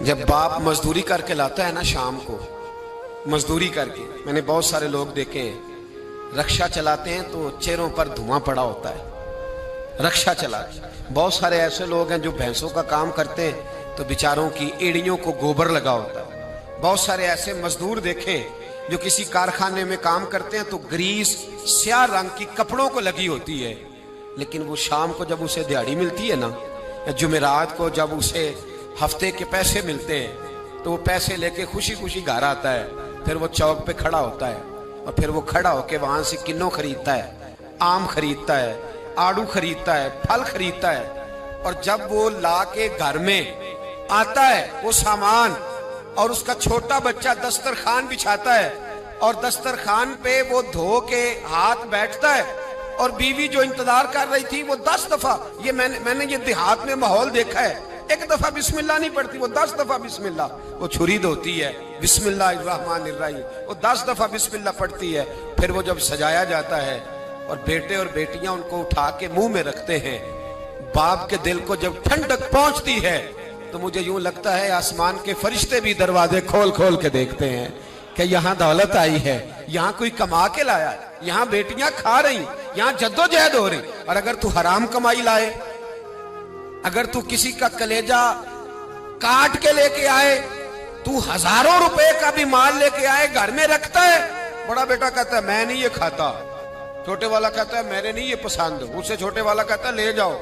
जब बाप मजदूरी करके लाता है ना शाम को, मजदूरी करके, मैंने बहुत सारे लोग देखे हैं रक्षा चलाते हैं तो चेहरों पर धुआं पड़ा होता है, रक्षा चलाते। बहुत सारे ऐसे लोग हैं जो भैंसों का काम करते हैं तो बेचारों की एड़ियों को गोबर लगा होता है। बहुत सारे ऐसे मजदूर देखे जो किसी कारखाने में काम करते हैं तो ग्रीस स्याह रंग की कपड़ों को लगी होती है, लेकिन वो शाम को जब उसे दिहाड़ी मिलती है ना, या जुमेरात को जब उसे हफ्ते के पैसे मिलते हैं तो वो पैसे लेके खुशी खुशी घर आता है। फिर वो चौक पे खड़ा होता है और फिर वो खड़ा होके वहां से किन्नों खरीदता है, आम खरीदता है, आड़ू खरीदता है, फल खरीदता है। और जब वो ला के घर में आता है वो सामान, और उसका छोटा बच्चा दस्तरखान बिछाता है और दस्तरखान पे वो धो के हाथ बैठता है, और बीवी जो इंतजार कर रही थी वो 10 दफा, ये मैंने ये देहात में माहौल देखा है, एक दफा बिस्मिल्लाह नहीं पढ़ती, वो 10 दफा बिस्मिल्लाह। वो छुरी धोती है, बिस्मिल्लाहिर्रहमानिर्रहीम, वो 10 दफा बिस्मिल्लाह पढ़ती है। फिर वो जब सजाया जाता है और बेटे और बेटियां उनको उठा के मुंह में रखते हैं, बाप के दिल को जब ठंडक पहुंचती है तो मुझे यूं लगता है आसमान के फरिश्ते भी दरवाजे खोल खोल के देखते हैं कि यहाँ दौलत आई है, यहाँ कोई कमा के लाया है, यहाँ बेटियां खा रही, यहाँ जद्दोजहद हो रही। और अगर तू हराम कमाई लाए, अगर तू किसी का कलेजा काट के लेके आए, तू हजारों रुपए का भी माल लेके आए, घर में रखता है, बड़ा बेटा कहता है मैं नहीं ये खाता, छोटे वाला कहता है मेरे नहीं ये पसंद, उससे छोटे वाला कहता है ले जाओ,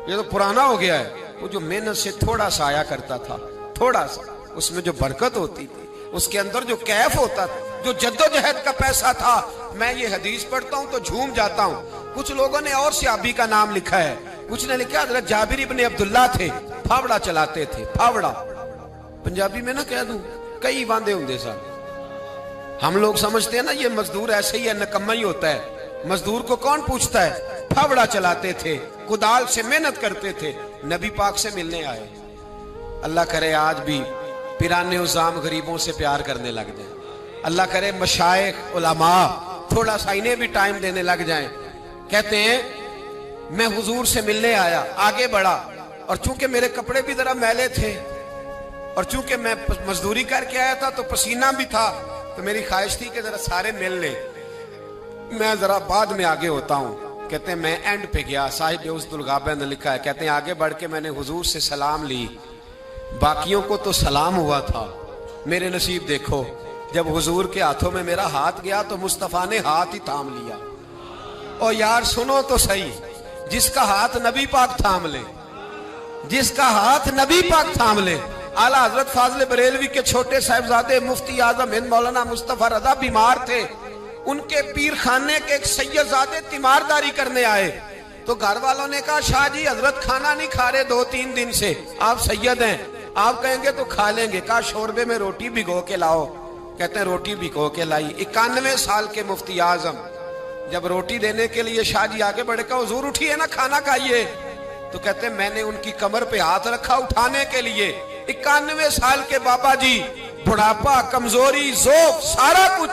ये तो पुराना हो गया है। वो जो मेहनत से थोड़ा सा आया करता था, थोड़ा सा, उसमें जो बरकत होती थी, उसके अंदर जो कैफ होता था, जो जद्दोजहद का पैसा था। मैं ये हदीस पढ़ता हूँ तो झूम जाता हूँ। कुछ लोगों ने और सहाबी का नाम लिखा है, कुछ ने लिखा हज़रत जाबिर इब्ने अब्दुल्ला थे, फावड़ा चलाते थे, फावड़ा पंजाबी में ना कह दूं, कई वांदे होंगे साहब। हम लोग समझते हैं ना ये मजदूर ऐसे ही है, नकम्मा ही होता है। मजदूर को कौन पूछता है? फावड़ा चलाते थे, कुदाल से मेहनत करते थे, नबी पाक से मिलने आए। अल्लाह करे आज भी पिराने उजाम गरीबों से प्यार करने लग जाए। अल्लाह करे मशाइख उलमा थोड़ा सा इन्हें भी टाइम देने लग जाएं। कहते हैं मैं हुजूर से मिलने आया, आगे बढ़ा, और चूंकि मेरे कपड़े भी जरा मैले थे और चूंकि मैं मजदूरी करके आया था तो पसीना भी था, तो मेरी ख्वाहिश थी कि जरा सारे मिल ले, मैं जरा बाद में आगे होता हूँ। कहते हैं मैं एंड पे गया, साहिब उस्दुल गाबा ने लिखा है, कहते हैं आगे बढ़ के मैंने हुजूर से सलाम ली, बाकियों को तो सलाम हुआ था, मेरे नसीब देखो जब हुजूर के हाथों में मेरा हाथ गया तो मुस्तफा ने हाथ ही थाम लिया। और यार सुनो तो सही, जिसका हाथ नबी पाक थाम ले, जिसका हाथ नबी पाक थाम ले। आला हजरत फाजिल बरेलवी के छोटे साहिबजादे मुफ्ती आजम हिंद मौलाना मुस्तफा रजा बीमार थे, उनके पीर खाने के एक सैयदजादे तीमारदारी करने आए, तो घर वालों ने कहा शाह जी हजरत खाना नहीं खा रहे 2-3 दिन से, आप सैयद हैं, आप कहेंगे तो खा लेंगे। कहा शोरबे में रोटी भिगो के लाओ। कहते हैं रोटी भिगो के लाई। 91 साल के मुफ्ती आजम जब रोटी देने के लिए शाह जी आगे बढ़े, कहा हुजूर उठिए ना, खाना खाइए। तो कहते हैं मैंने उनकी कमर पे हाथ रखा उठाने के लिए। 91 साल के बाबा जी, बुढ़ापा, कमजोरी, जोफ, सारा कुछ,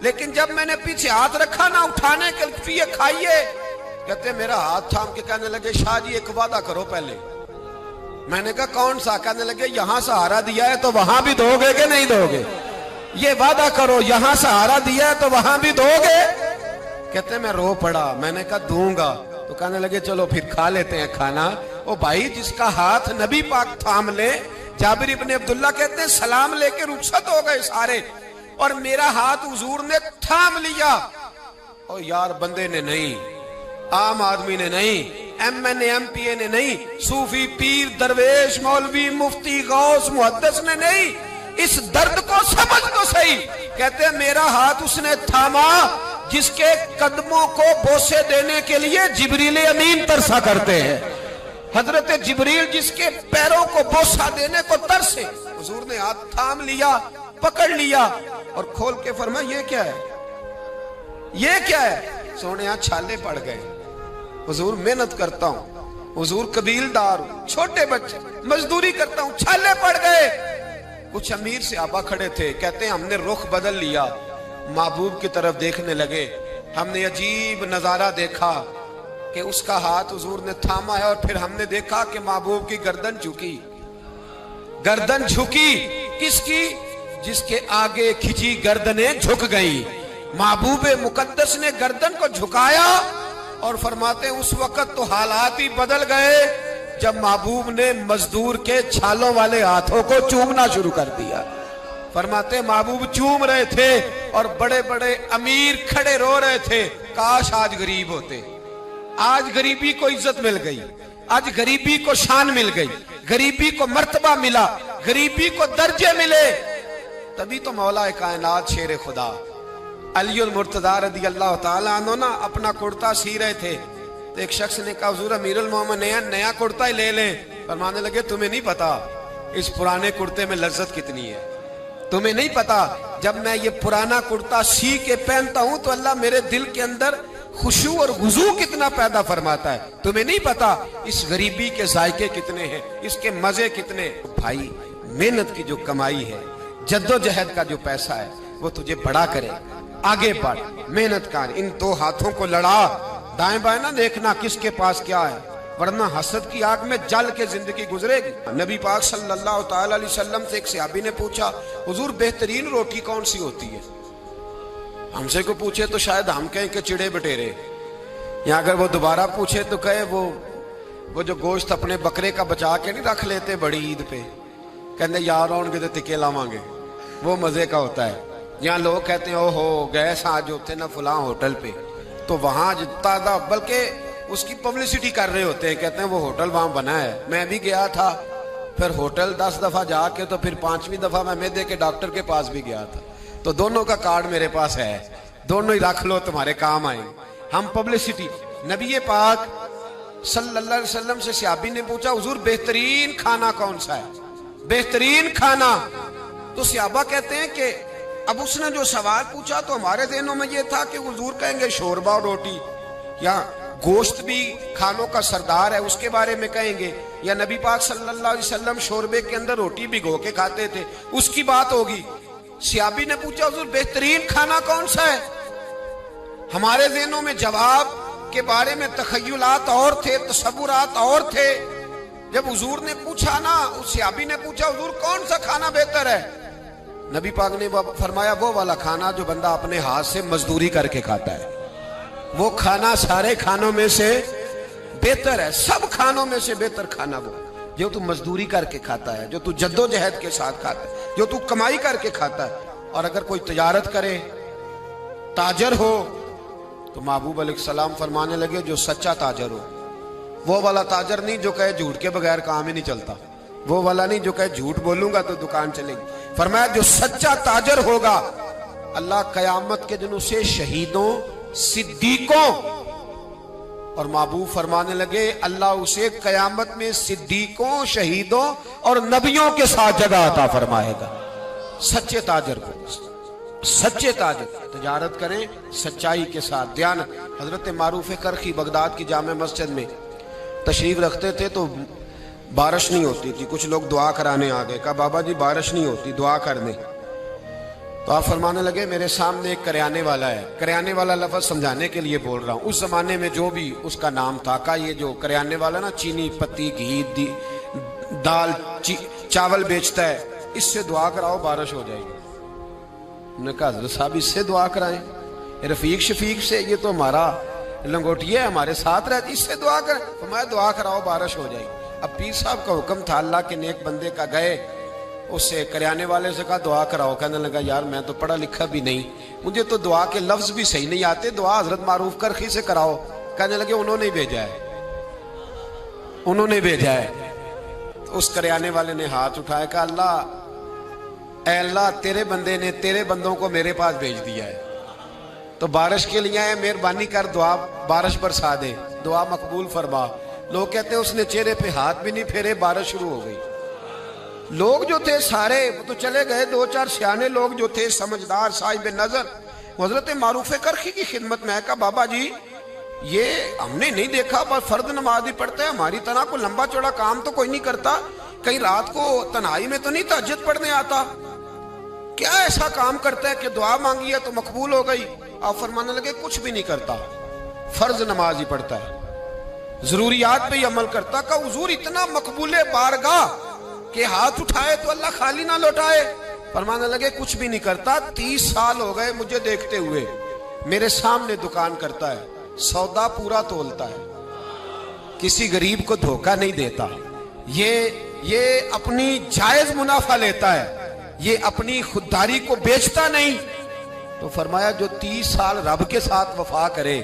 लेकिन जब मैंने पीछे हाथ रखा ना उठाने के लिए, खाइए। कहते मेरा हाथ थाम के कहने लगे शाह जी एक वादा करो पहले। मैंने कहा कौन सा? कहने लगे यहां सहारा दिया है तो वहां भी दोगे कि नहीं दोगे? ये वादा करो, यहां सहारा दिया है तो वहां भी दोगे? कहते मैं रो पड़ा। मैंने कहा दूंगा। तो कहने लगे चलो फिर खा लेते हैं खाना। ओ भाई जिसका हाथ नबी पाक थाम ले, जाबिर इब्ने अब्दुल्ला कहते हैं सलाम लेके रुखसत हो गए सारे, और मेरा हाथ हुजूर ने थाम लिया। और यार बंदे ने नहीं, आम आदमी ने नहीं, MNA MPA ने नहीं, सूफी पीर दरवेश मौलवी मुफ्ती गौस मुहद्दिस ने नहीं, इस दर्द को समझ तो सही। कहते हैं मेरा हाथ उसने थामा जिसके कदमों को बोसे देने के लिए जिब्रील अमीन तरसा करते हैं। हजरत जिब्रील जिसके पैरों को बोसा देने को तरसे, हुजूर ने हाथ थाम लिया, पकड़ लिया और खोल के फरमाया ये क्या है, ये क्या है? सोने छाले पड़ गए। हुजूर मेहनत करता हूँ, हुजूर कबीलदार हूँ, छोटे बच्चे मजदूरी करता हूँ, छाले पड़ गए। कुछ अमीर से आबा खड़े थे, कहते हैं हमने रुख बदल लिया, महबूब की तरफ देखने लगे। हमने अजीब नजारा देखा कि उसका हाथ हुजूर ने थामा है और फिर हमने देखा कि महबूब की गर्दन झुकी। गर्दन झुकी किसकी? जिसके आगे खिंची गर्दनें झुक गई। महबूबे मुकद्दस ने गर्दन को झुकाया और फरमाते उस वक्त तो हालात ही बदल गए जब महबूब ने मजदूर के छालों वाले हाथों को चूमना शुरू कर दिया। फरमाते महबूब चूम रहे थे और बड़े बड़े अमीर खड़े रो रहे थे, काश आज गरीब होते। आज गरीबी को इज्जत मिल गई, आज गरीबी को शान मिल गई, गरीबी को मर्तबा मिला, गरीबी को दर्जे मिले। तभी तो मौला कायनात शेर खुदा अलीउल मुर्तजा रदी अल्लाह ताला अन्हु ना अपना कुर्ता सी रहे थे तो एक शख्स ने कहा हुजूर अमीरुल मोमिनीन नया कुर्ता ही ले ले। फरमाने लगे तुम्हें नहीं पता इस पुराने कुर्ते में लज्जत कितनी है, तुम्हें नहीं पता जब मैं ये पुराना कुर्ता सी के पहनता हूं तो अल्लाह मेरे दिल के अंदर खुशू और गुजू कितना पैदा फरमाता है, तुम्हें नहीं पता इस गरीबी के जायके कितने हैं, इसके मजे कितने। भाई मेहनत की जो कमाई है, जद्दोजहद का जो पैसा है वो तुझे बड़ा करे, आगे बढ़, मेहनत कर, इन दो हाथों को लड़ा, दाएं बाएं ना देखना किसके पास क्या है, वरना हसद की आग में जल के जिंदगी गुजरेगी। नबी पाक सल्लल्लाहु ताला अलैहि वसल्लम से एक सहाबी ने पूछा हुजूर बेहतरीन रोटी कौन सी होती है? हमसे को पूछे तो शायद हम कहें कि चिड़े बटेरे, या अगर वो दोबारा पूछे तो कहे वो जो गोश्त अपने बकरे का बचा के नहीं रख लेते बड़ी ईद पे, कहते यार आउणगे तो टिके लावांगे, वो मजे का होता है। यहाँ लोग कहते हैं ओहो गए आज होते ना फलां होटल पे, तो वहां ताजा बल्कि उसकी पब्लिसिटी कर रहे होते हैं, कहते हैं वो होटल वहां बना है। मैं भी गया था, फिर होटल 10 दफा जाके तो फिर 5वीं दफा मैं मैदे के डॉक्टर के पास भी गया था, तो दोनों का कार्ड मेरे पास है, दोनों ही रख लो तुम्हारे काम आएंगे। हम पब्लिसिटी। नबी पाक सल्लल्लाहु अलैहि वसल्लम से सहाबी ने पूछा हुजूर बेहतरीन खाना कौन सा है, बेहतरीन खाना? तो सहाबा कहते हैं कि अब उसने जो सवाल पूछा तो हमारे ज़हनों में ये था कि हुजूर कहेंगे शोरबा और रोटी, या गोश्त भी खानों का सरदार है उसके बारे में कहेंगे, या नबी पाक सल्लल्लाहु अलैहि वसल्लम शोरबे के अंदर रोटी भिगो के खाते थे उसकी बात होगी। सहाबी ने पूछा हुजूर बेहतरीन खाना कौन सा है? हमारे ज़हनों में जवाब के बारे में तखय्युलात और थे, तसव्वुरात और थे। जब हुजूर ने पूछा ना, उस सहाबी ने पूछा हुजूर कौन सा खाना बेहतर है? नबी पाक ने फरमाया वो वाला खाना जो बंदा अपने हाथ से मजदूरी करके खाता है, वो खाना सारे खानों में से बेहतर है, सब खानों में से बेहतर खाना वो जो तू मजदूरी करके खाता है, जो तू जद्दोजहद के साथ खाता है, जो तू कमाई करके खाता है। और अगर कोई तिजारत करे, ताजर हो, तो महबूब अलैहिस्सलाम फरमाने लगे जो सच्चा ताजर हो, वो वाला ताजर नहीं जो कहे झूठ के बगैर काम ही नहीं चलता, वो वाला नहीं जो कहे झूठ बोलूंगा तो दुकान चलेगी। फरमाया जो सच्चा ताजर होगा अल्लाह कयामत के दिन उसे शहीदों, सिद्दीकों, और महबूब फरमाने लगे अल्लाह उसे कयामत में सिद्दीकों, शहीदों और नबियों के साथ जगह अता फरमाएगा। सच्चे ताजर को, सच्चे ताजर तिजारत करें सच्चाई के साथ। ध्यान, हजरत मारूफ करखी बगदाद की जामे मस्जिद में तशरीफ रखते थे तो बारिश नहीं होती थी, कुछ लोग दुआ कराने आ गए, कहा बाबा जी बारिश नहीं होती दुआ कर दें। तो आप फरमाने लगे मेरे सामने एक करियाने वाला है, करियाने वाला लफ्ज समझाने के लिए बोल रहा हूँ, उस जमाने में जो भी उसका नाम था, का ये जो करियाने वाला ना चीनी, पत्ती, घी, दाल, चावल बेचता है, इससे दुआ कराओ बारिश हो जाएगी। उन्होंने कहा हज़रत साहब इससे दुआ कराएं, रफीक शफीक से, ये तो हमारा लंगोटिया है, हमारे साथ रहती, इससे दुआ करें। तो मैं दुआ कराओ बारिश हो जाएगी। अब पीर साहब का हुक्म था, अल्लाह के नेक बंदे का, गए उससे करियाने वाले से कहा दुआ कराओ। कहने लगा यार मैं तो पढ़ा लिखा भी नहीं, मुझे तो दुआ के लफ्ज भी सही नहीं आते, दुआ हजरत मारूफ करखी से कराओ। कहने लगे उन्होंने ही भेजा है, उन्होंने भेजा है। तो उस करियाने वाले ने हाथ उठाया, कहा अल्लाह, ऐ अल्लाह तेरे बंदे ने तेरे बंदों को मेरे पास भेज दिया है, तो बारिश के लिए आए, मेहरबानी कर दुआ बारिश बरसा दे, दुआ मकबूल फरमा। लोग कहते हैं उसने चेहरे पे हाथ भी नहीं फेरे, बारिश शुरू हो गई। लोग जो थे सारे तो चले गए, 2-4 सियाने लोग जो थे समझदार साहिब नजर, हजरत मारूफ करखी की खिदमत में कहा बाबा जी ये हमने नहीं देखा, पर फर्द नमाज ही पढ़ते हैं, हमारी तरह को लंबा चौड़ा काम तो कोई नहीं करता, कहीं रात को तन्हाई में तो नहीं तहज्जुद पढ़ने आता, क्या ऐसा काम करता है कि दुआ मांगी है तो मकबूल हो गई? आप फरमाने लगे कुछ भी नहीं करता, फर्ज नमाज ही पढ़ता है, जरूरियात पे ही अमल करता। का हुजूर इतना मकबूले बारगाह कि हाथ उठाए तो अल्लाह खाली ना लौटाए। फरमाने लगे कुछ भी नहीं करता, 30 साल हो गए मुझे देखते हुए, मेरे सामने दुकान करता है, सौदा पूरा तोलता है, किसी गरीब को धोखा नहीं देता, ये अपनी जायज मुनाफा लेता है, ये अपनी खुददारी को बेचता नहीं। तो फरमाया जो 30 साल रब के साथ वफा करे,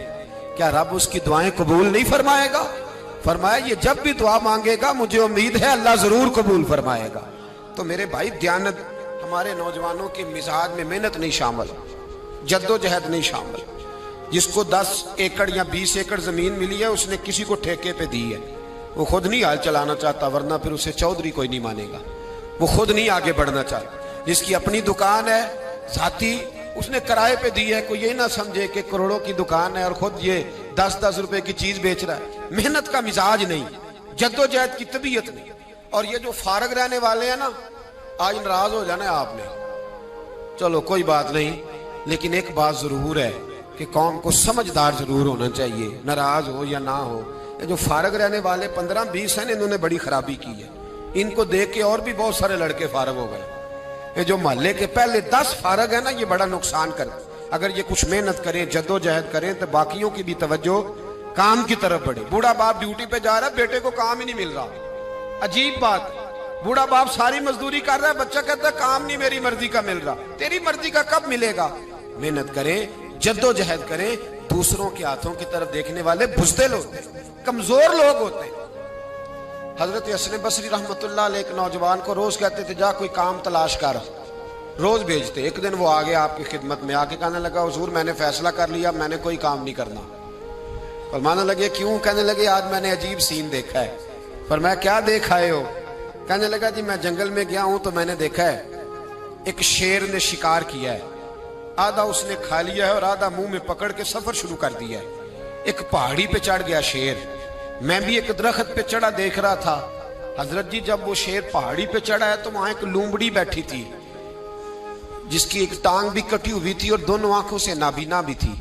क्या रब उसकी दुआएं कबूल नहीं फरमाएगा? फरमाया ये जब भी दुआ मांगेगा मुझे उम्मीद है अल्लाह जरूर कबूल फरमाएगा। तो मेरे भाई दयानत, हमारे नौजवानों के मिजाज में मेहनत नहीं शामिल, जद्दोजहद नहीं शामिल। जिसको 10 एकड़ या 20 एकड़ जमीन मिली है उसने किसी को ठेके पे दी है, वो खुद नहीं हाल चलाना चाहता, वरना फिर उसे चौधरी कोई नहीं मानेगा। वो खुद नहीं आगे बढ़ना चाहता। जिसकी अपनी दुकान है जाती, उसने किराए पे दी है, कोई ये ना समझे कि करोड़ों की दुकान है और खुद ये 10-10 रुपए की चीज बेच रहा है। मेहनत का मिजाज नहीं, जद्दोजहद की तबीयत नहीं। और ये जो फारग रहने वाले हैं ना, आज नाराज हो जाना आपने, चलो कोई बात नहीं, लेकिन एक बात जरूर है कि कौम को समझदार जरूर होना चाहिए, नाराज हो या ना हो। ये जो फारग रहने वाले 15-20 हैं, इन्होंने बड़ी खराबी की है। इनको देख के और भी बहुत सारे लड़के फारग हो गए। ये जो मोहल्ले के पहले 10 फारग है ना, ये बड़ा नुकसान कर। अगर ये कुछ मेहनत करें, जद्दोजहद करें, तो बाकियों की भी तवज्जो काम की तरफ बढ़े। बूढ़ा बाप ड्यूटी पे जा रहा है, बेटे को काम ही नहीं मिल रहा, अजीब बात। बूढ़ा बाप सारी मजदूरी कर रहा है, बच्चा कहता है काम नहीं मेरी मर्जी का मिल रहा। तेरी मर्जी का कब मिलेगा? मेहनत करें, जद्दोजहद करें। दूसरों के हाथों की तरफ देखने वाले बुज़दिल होते हैं, कमजोर लोग होते हैं। हजरत हसन बसरी रहमतुल्लाह अलैह एक नौजवान को रोज कहते थे जा कोई काम तलाश कर, रोज भेजते। एक दिन वो आ गया आपकी खिदमत में, आके कहने लगा हुजूर मैंने फैसला कर लिया, मैंने कोई काम नहीं करना। फरमाने लगे क्यों? कहने लगे आज मैंने अजीब सीन देखा है। फरमाया क्या देख आए हो? कहने लगा जी मैं जंगल में गया हूं तो मैंने देखा है एक शेर ने शिकार किया है, आधा उसने खा लिया है और आधा मुंह में पकड़ के सफर शुरू कर दिया है। एक पहाड़ी पे चढ़ गया शेर, मैं भी एक दरख्त पे चढ़ा देख रहा था। हजरत जी जब वो शेर पहाड़ी पे चढ़ा है तो वहां एक लूमड़ी बैठी थी जिसकी एक टांग भी कटी हुई थी और दोनों आंखों से नाबीना भी थी।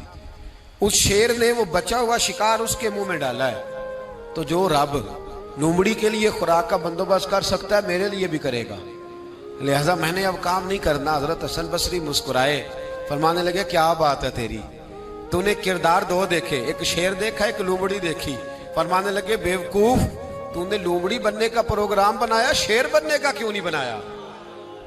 उस शेर ने वो बचा हुआ शिकार उसके मुंह में डाला है। तो जो रब लूमड़ी के लिए खुराक का बंदोबस्त कर सकता है मेरे लिए भी करेगा, लिहाजा मैंने अब काम नहीं करना। हजरत हसन बसरी मुस्कुराए, फरमाने लगे क्या बात है तेरी, तूने किरदार दो देखे, एक शेर देखा एक लूमड़ी देखी। फरमाने लगे बेवकूफ, तूने लूमड़ी बनने का प्रोग्राम बनाया, शेर बनने का क्यों नहीं बनाया?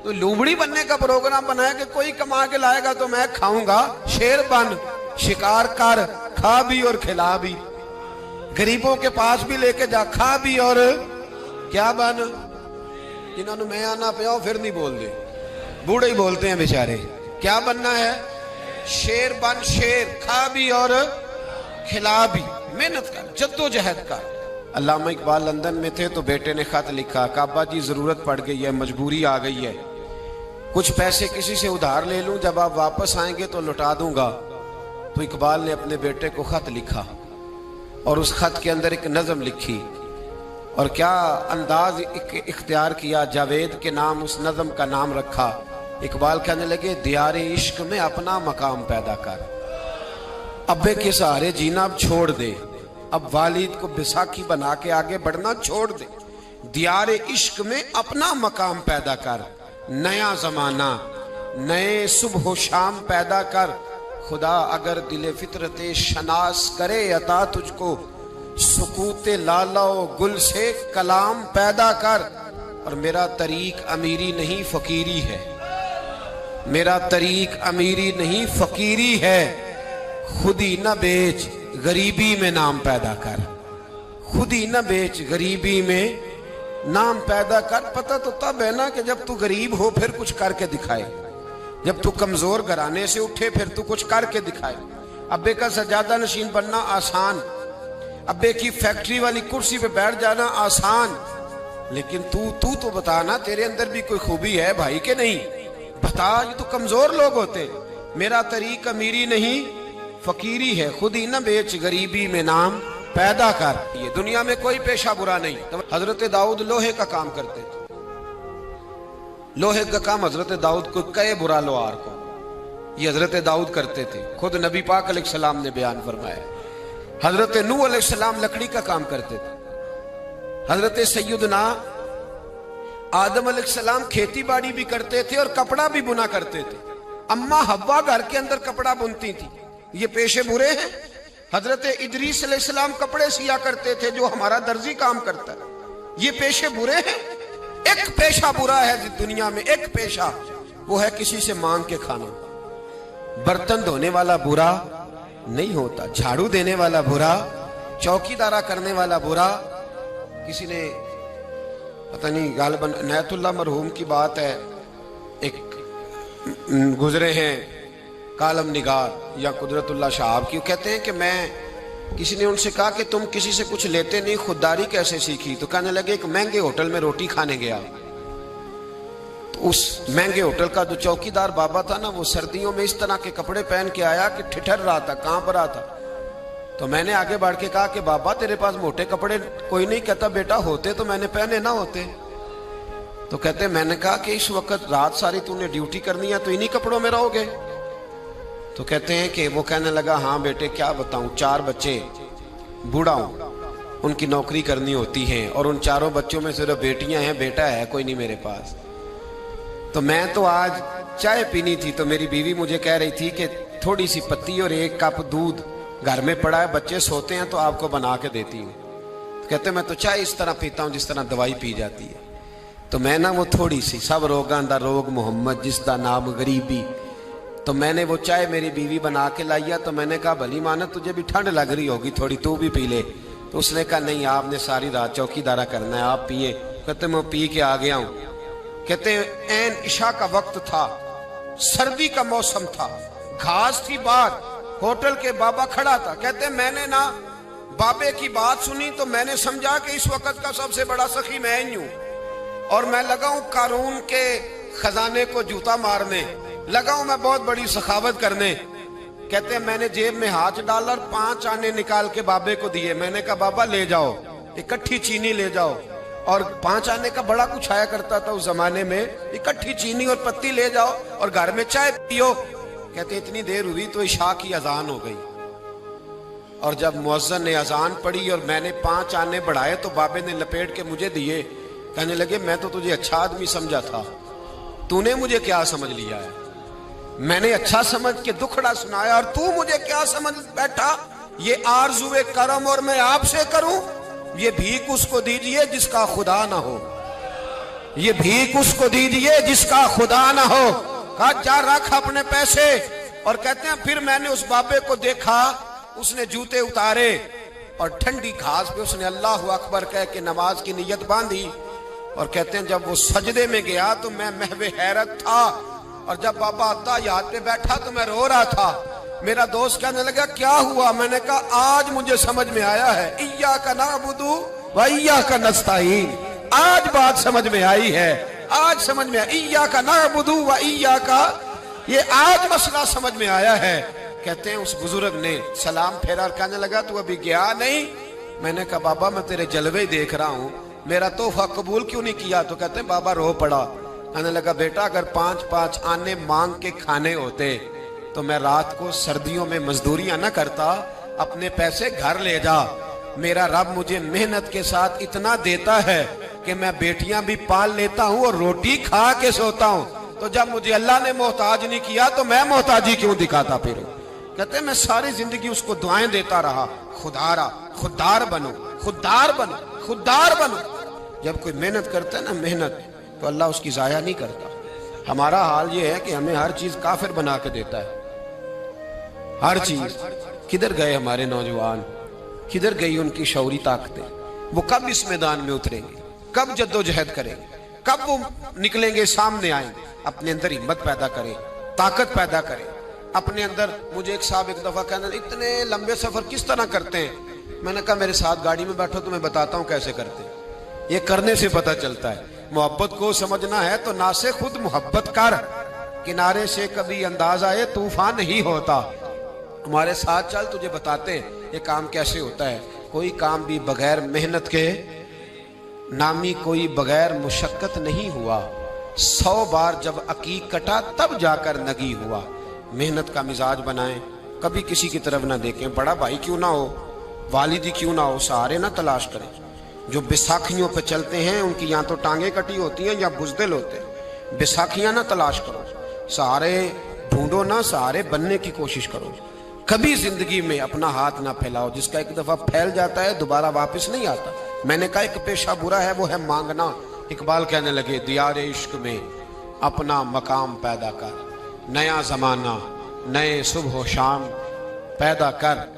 तो लूमड़ी बनने का प्रोग्राम बनाया कि कोई कमा के लाएगा तो मैं खाऊंगा, शेर बन, शिकार कर, खा भी और खिला भी, गरीबों के पास भी लेके जा, खा भी और क्या बन। जिन्होंने मैं आना पिया फिर नहीं बोल दे, बूढ़े ही बोलते हैं बेचारे। क्या बनना है? शेर बन, शेर, खा भी और खिला भी, मेहनत कर, जद्दोजहद कर। अल्लामा इकबाल लंदन में थे तो बेटे ने खत लिखा, काबा जी जरूरत पड़ गई है, मजबूरी आ गई है, कुछ पैसे किसी से उधार ले लूं, जब आप वापस आएंगे तो लौटा दूंगा। तो इकबाल ने अपने बेटे को खत लिखा और उस खत के अंदर एक नज़म लिखी और क्या अंदाज इख्तियार किया, जावेद के नाम उस नज़म का नाम रखा। इकबाल कहने लगे दियारे इश्क में अपना मकाम पैदा कर, अब्बे के सहारे जीना अब छोड़ दे, अब वालिद को बैसाखी बना के आगे बढ़ना छोड़ दे। दियारे इश्क में अपना मकाम पैदा कर, नया जमाना नए सुबह शाम पैदा कर। खुदा अगर दिले फितरते शनास करे अता तुझको, सुकूते लालाओ गुल से कलाम पैदा कर। और मेरा तरीक अमीरी नहीं फकीरी है, मेरा तरीक अमीरी नहीं फकीरी है, खुदी न बेच गरीबी में नाम पैदा कर, खुदी न बेच गरीबी में नाम पैदा कर। पता तो तब है ना कि जब तू गरीब हो फिर कुछ करके दिखाए, जब तू कमजोर घराने से उठे फिर तू कुछ करके दिखाए। अब्बे का सजादा नशीन बनना आसान, अब्बे की फैक्ट्री वाली कुर्सी पे बैठ जाना आसान, लेकिन तू तो बता ना, तेरे अंदर भी कोई खूबी है भाई के नहीं? बता, ये तो कमजोर लोग होते। मेरा तरीक अमीरी नहीं फकीरी है, खुद ही न बेच गरीबी में नाम पैदा कर। ये दुनिया में कोई पेशा बुरा नहीं। तो हजरत दाऊद लोहे का काम करते थे, लोहे का काम हजरत दाऊद को कहे बुरा लोहार को, ये हजरत दाऊद करते थे। खुद नबी पाक अलैहिस्सलाम ने बयान फरमाया। हजरत नूह अलैहिस्सलाम लकड़ी का काम करते थे। हजरत सैयदना आदम अलैहिस्सलाम खेती बाड़ी भी करते थे और कपड़ा भी बुना करते थे। अम्मा हव्वा घर के अंदर कपड़ा बुनती थी। ये पेशे बुरे हैं। हजरत इदरीस अलैहिस्सलाम कपड़े सिया करते थे, जो हमारा दर्जी काम करता है। ये पेशे बुरे हैं। एक पेशा बुरा है दुनिया में, एक पेशा, वो है किसी से मांग के खाना। बर्तन धोने वाला बुरा नहीं होता, झाड़ू देने वाला बुरा, चौकीदारा करने वाला बुरा। किसी ने पता नहीं, गालिबन नयतुल्लाह मरहूम की बात है, एक गुजरे हैं कालम निगार या कुदरतुल्लाह साहब की, कहते हैं कि मैं, किसी ने उनसे कहा कि तुम किसी से कुछ लेते नहीं, खुददारी कैसे सीखी? तो कहने लगे एक महंगे होटल में रोटी खाने गया, तो उस महंगे होटल का जो चौकीदार बाबा था ना, वो सर्दियों में इस तरह के कपड़े पहन के आया कि ठिठर रहा था, कांप रहा था। तो मैंने आगे बढ़ के कहा कि बाबा तेरे पास मोटे कपड़े कोई नहीं? कहता बेटा होते तो मैंने पहने ना होते। तो कहते मैंने कहा कि इस वक्त रात सारी तूने ड्यूटी करनी है तो इन्हीं कपड़ों में रहोगे? तो कहते हैं कि वो कहने लगा हाँ बेटे क्या बताऊं, 4 बच्चे, बूढ़ा हूं, उनकी नौकरी करनी होती है और उन 4 बच्चों में सिर्फ बेटियां हैं, बेटा है कोई नहीं मेरे पास। तो मैं तो आज चाय पीनी थी तो मेरी बीवी मुझे कह रही थी कि थोड़ी सी पत्ती और 1 कप दूध घर में पड़ा है, बच्चे सोते हैं तो आपको बना के देती हूँ। तो कहते मैं तो चाय इस तरह पीता हूँ जिस तरह दवाई पी जाती है। तो मैं ना वो थोड़ी सी, सब रोगां दा रोग मोहम्मद जिसका नाम गरीबी, तो मैंने वो चाय मेरी बीवी बना के लाइया। तो मैंने कहा भली माना तुझे भी ठंड लग रही होगी थोड़ी, तू भी पी ले। तो उसने कहा नहीं आपने सारी रात चौकीदारा करना है, आप पिए। कहते मैं पी के आ गया हूँ। कहते ऐन इशा का वक्त था, सर्दी का मौसम था, घास थी बाहर, होटल के बाबा खड़ा था। कहते मैंने ना बाबे की बात सुनी तो मैंने समझा कि इस वक्त का सबसे बड़ा सखी मैं ही हूं और मैं लगा हूं कारून के खजाने को जूता मारने, लगा हूं मैं बहुत बड़ी सखावत करने। कहते मैंने जेब में हाथ डाला और 5 आने निकाल के बाबे को दिए। मैंने कहा बाबा ले जाओ, इकट्ठी चीनी ले जाओ। और 5 आने का बड़ा कुछ आया करता था उस जमाने में, इकट्ठी चीनी और पत्ती ले जाओ और घर में चाय पियो। कहते इतनी देर हुई तो इशा की अजान हो गई और जब मुअज्जिन ने अजान पढ़ी और मैंने 5 आने बढ़ाए तो बाबे ने लपेट के मुझे दिए। कहने लगे मैं तो तुझे अच्छा आदमी समझा था, तूने मुझे क्या समझ लिया है? मैंने अच्छा समझ के दुखड़ा सुनाया और तू मुझे क्या समझ बैठा? ये आरज़ुए करम और मैं आपसे करूं? ये भीख उसको दीजिए जिसका खुदा ना हो, ये भीख उसको दीजिए जिसका खुदा ना हो। कहा जा रख अपने पैसे। और कहते हैं फिर मैंने उस बाबे को देखा, उसने जूते उतारे और ठंडी घास पे उसने अल्लाह अकबर कह के नमाज की नियत बांधी। और कहते हैं जब वो सजदे में गया तो मैं महवे हैरत था और जब बाबा अत्ताहियात पे बैठा तो मैं रो रहा था। मेरा दोस्त कहने लगा क्या हुआ? मैंने कहा आज मुझे समझ में आया है, इय्याका नअबुदु व इय्याका नस्तईन। आज बात समझ में आई है, आज समझ में आया। इय्याका नअबुदु व इय्याका, ये आज मसला समझ में आया है। कहते हैं उस बुजुर्ग ने सलाम फेरा और कहने लगा तू अभी गया नहीं? मैंने कहा बाबा मैं तेरे जलवे देख रहा हूँ, मेरा तोहफा कबूल क्यों नहीं किया? तो कहते हैं बाबा रो पड़ा। कहने लगा बेटा अगर 5-5 आने मांग के खाने होते तो मैं रात को सर्दियों में मजदूरियां न करता, अपने पैसे घर ले जा। मेरा रब मुझे मेहनत के साथ इतना देता है कि मैं बेटियां भी पाल लेता हूं और रोटी खा के सोता हूं। तो जब मुझे अल्लाह ने मोहताज नहीं किया तो मैं मोहताजी क्यों दिखाता फिर? कहते मैं सारी जिंदगी उसको दुआएं देता रहा, खुदारा खुददार बनो, खुददार बनो, खुददार बनो। जब कोई मेहनत करता है ना, मेहनत, तो अल्लाह उसकी जाया नहीं करता। हमारा हाल ये है कि हमें हर चीज काफिर बना के देता है, हर चीज। किधर गए हमारे नौजवान, किधर गई उनकी शौरी ताकतें? वो कब इस मैदान में उतरेंगे, कब जद्दोजहद करेंगे, कब वो निकलेंगे, सामने आएंगे? अपने अंदर हिम्मत पैदा करें, ताकत पैदा करें अपने अंदर। मुझे एक साहब एक दफा कहने इतने लंबे सफर किस तरह करते हैं? मैंने कहा मेरे साथ गाड़ी में बैठो तो मैं बताता हूं कैसे करते हैं। ये करने से पता चलता है। मोहब्बत को समझना है तो ना से खुद मोहब्बत कर, किनारे से कभी अंदाज आए तूफान नहीं होता। हमारे साथ चल, तुझे बताते हैं ये काम कैसे होता है। कोई काम भी बगैर मेहनत के नामी, कोई बगैर मुशक्कत नहीं हुआ। 100 बार जब अकीक कटा तब जाकर नगी हुआ। मेहनत का मिजाज बनाएं, कभी किसी की तरफ ना देखें। बड़ा भाई क्यों ना हो, वालिदी क्यों ना हो, सहारे ना तलाश करें। जो बैसाखियों पे चलते हैं उनकी या तो टांगे कटी होती हैं या बुजदिल होते हैं। बैसाखियां ना तलाश करो, सहारे ढूंढो ना, सहारे बनने की कोशिश करो। कभी जिंदगी में अपना हाथ ना फैलाओ, जिसका एक दफा फैल जाता है दोबारा वापस नहीं आता। मैंने कहा एक पेशा बुरा है, वो है मांगना। इकबाल कहने लगे दियारे इश्क में अपना मकाम पैदा कर, नया जमाना नए सुबह शाम पैदा कर।